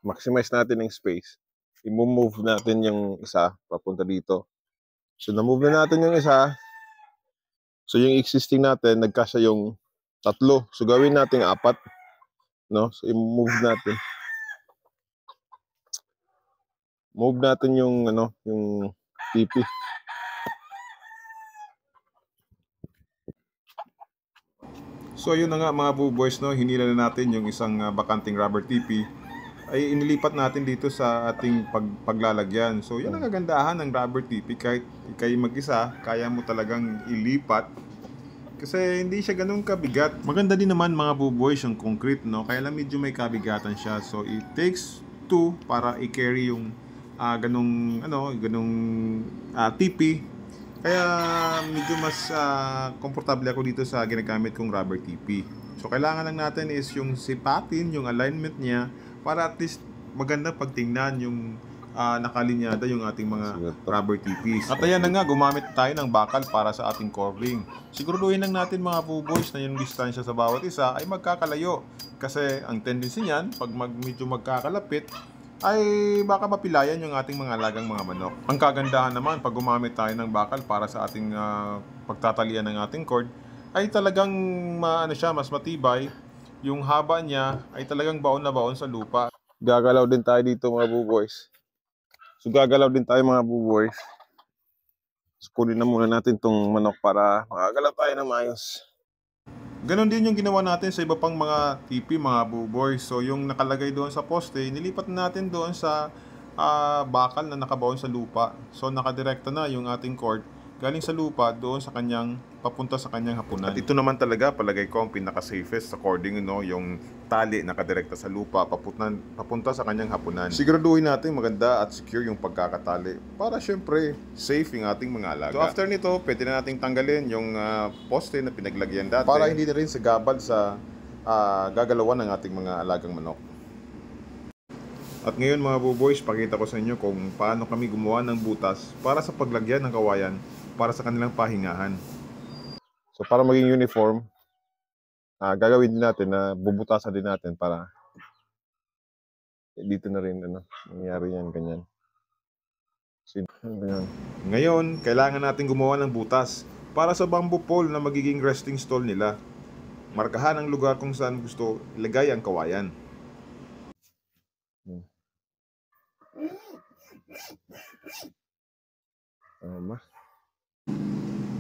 maximize natin yung space. I-move natin yung isa papunta dito. So na-move na natin yung isa. So yung existing natin, nagkasya yung 3. So gawin natin 4, no? So i-move natin. Move natin yung yung TP. So yun na nga mga boys, no, hinila na natin yung isang bakanting rubber TP ay inilipat natin dito sa ating paglalagyan. So yun ang kagandahan ng rubber TP, kahit kayo mag-isa, kaya mo talagang ilipat kasi hindi siya ganun kabigat. Maganda din naman mga boys yung concrete, no, kaya lang medyo may kabigatan siya. So it takes 2 para i-carry yung ganung TP. Kaya medyo mas komportable ako dito sa ginagamit kong rubber TP. So kailangan lang natin is yung sipatin, yung alignment niya para at least maganda pagtingnan yung nakalinyada yung ating mga rubber TPs. At ayan na nga, gumamit tayo ng bakal para sa ating corbing. Siguraduhin lang natin mga boys na yung distansya sa bawat isa ay magkakalayo. Kasi ang tendency niyan, pag medyo magkakalapit, ay baka mapilayan yung ating mga alagang mga manok. Ang kagandahan naman pag gumamit tayo ng bakal para sa ating pagtatalian ng ating cord, ay talagang mas matibay. Yung haba niya ay talagang baon na baon sa lupa. Gagalaw din tayo dito mga boys. So gagalaw din tayo mga boys. So kunin na muna natin tong manok para makagalaw tayo ng maayos. Ganon din yung ginawa natin sa iba pang mga TP mga boys. So yung nakalagay doon sa poste, nilipat natin doon sa bakal na nakabaon sa lupa. So nakadirekta na yung ating cord galing sa lupa doon sa kanyang papunta sa kanyang hapunan. At ito naman talaga palagay ko ang pinaka-safest sa cording, no, yung tali nakadirekta sa lupa papunta sa kanyang hapunan. Siguraduhin natin maganda at secure yung pagkakatali para syempre safe yung ating mga alaga. So after nito, pwede na nating tanggalin yung poste na pinaglagyan dati para hindi na rin sagabal sa gagalawan ng ating mga alagang manok. At ngayon mga boys, pakita ko sa inyo kung paano kami gumawa ng butas para sa paglagyan ng kawayan para sa kanilang pahingahan. So para maging uniform, gagawin din natin na bubutasan din natin para dito na rin nangyari yan ganyan. So, ngayon, kailangan natin gumawa ng butas para sa bamboo pole na magiging resting stall nila. Markahan ang lugar kung saan gusto ilagay ang kawayan.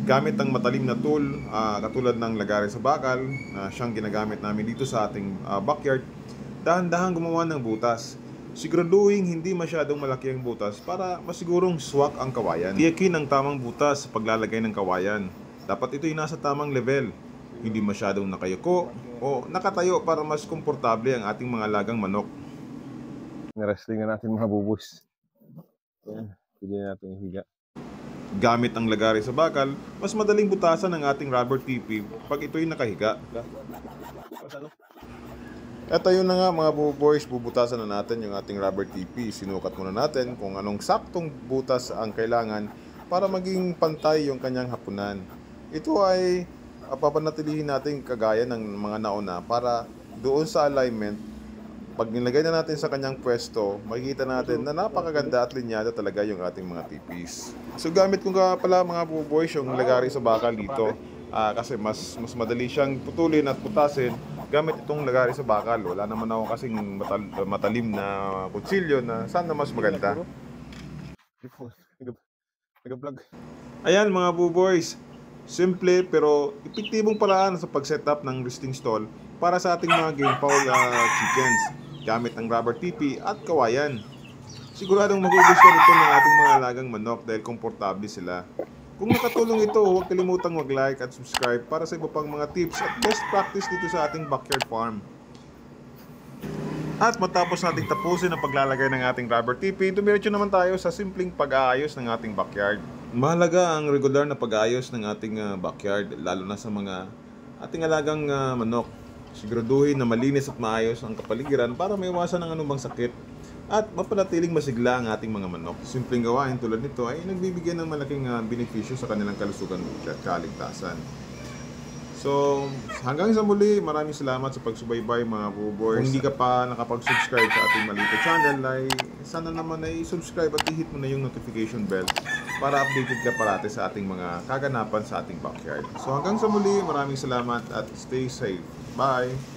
Gamit ang matalim na tool, katulad ng lagari sa bakal na siyang ginagamit namin dito sa ating backyard, dahan-dahan gumawa ng butas. Siguraduhin hindi masyadong malaki ang butas para masigurong swak ang kawayan. Tiyakin ang tamang butas sa paglalagay ng kawayan. Dapat ito'y nasa tamang level, hindi masyadong nakayuko o nakatayo para mas komportable ang ating mga alagang manok. Narestingan natin mga bubus. Yan, pwede natin higa. Gamit ang lagari sa bakal, mas madaling butasan ang ating rubber TP pag ito'y nakahiga. At ayun na nga mga boys, bubutasan na natin yung ating rubber TP. Sinukat muna natin kung anong saktong butas ang kailangan para maging pantay yung kanyang hapunan. Ito ay papanatilihin natin kagaya ng mga nauna para doon sa alignment, pag nilagay na natin sa kanyang pwesto, makikita natin na napakaganda at linyada talaga yung ating mga tipis. So gamit ko nga pala mga boys yung lagari sa bakal dito kasi mas madali siyang putulin at putasin gamit itong lagari sa bakal. Wala naman ako kasing matalim na kutsilyo na sana mas maganda. Ayan mga boys, simple pero epektibong paraan sa pag-setup ng resting stall para sa ating mga game fowl chickens gamit ang rubber TP at kawayan. Siguradong magugustuhan ito ng ating mga alagang manok dahil komportable sila. Kung nakatulong ito, huwag kalimutang mag-like at subscribe para sa iba pang mga tips at best practice dito sa ating backyard farm. At matapos nating tapusin ang paglalagay ng ating rubber TP, dumiretso naman tayo sa simpleng pag-aayos ng ating backyard. Mahalaga ang regular na pag-aayos ng ating backyard, lalo na sa mga ating alagang manok. Siguraduhin na malinis at maayos ang kapaligiran para maiwasan ang anumang sakit at mapanatiling masigla ang ating mga manok. Simpleng gawain tulad nito ay nagbibigay ng malaking benepisyo sa kanilang kalusugan at kaligtasan. So, hanggang sa muli, maraming salamat sa pagsubaybay mga boobers. Kung hindi ka pa nakapag-subscribe sa ating Malito channel, ay sana naman ay subscribe at i-hit mo na yung notification bell para updated ka parati sa ating mga kaganapan sa ating backyard. So hanggang sa muli, maraming salamat at stay safe. Bye!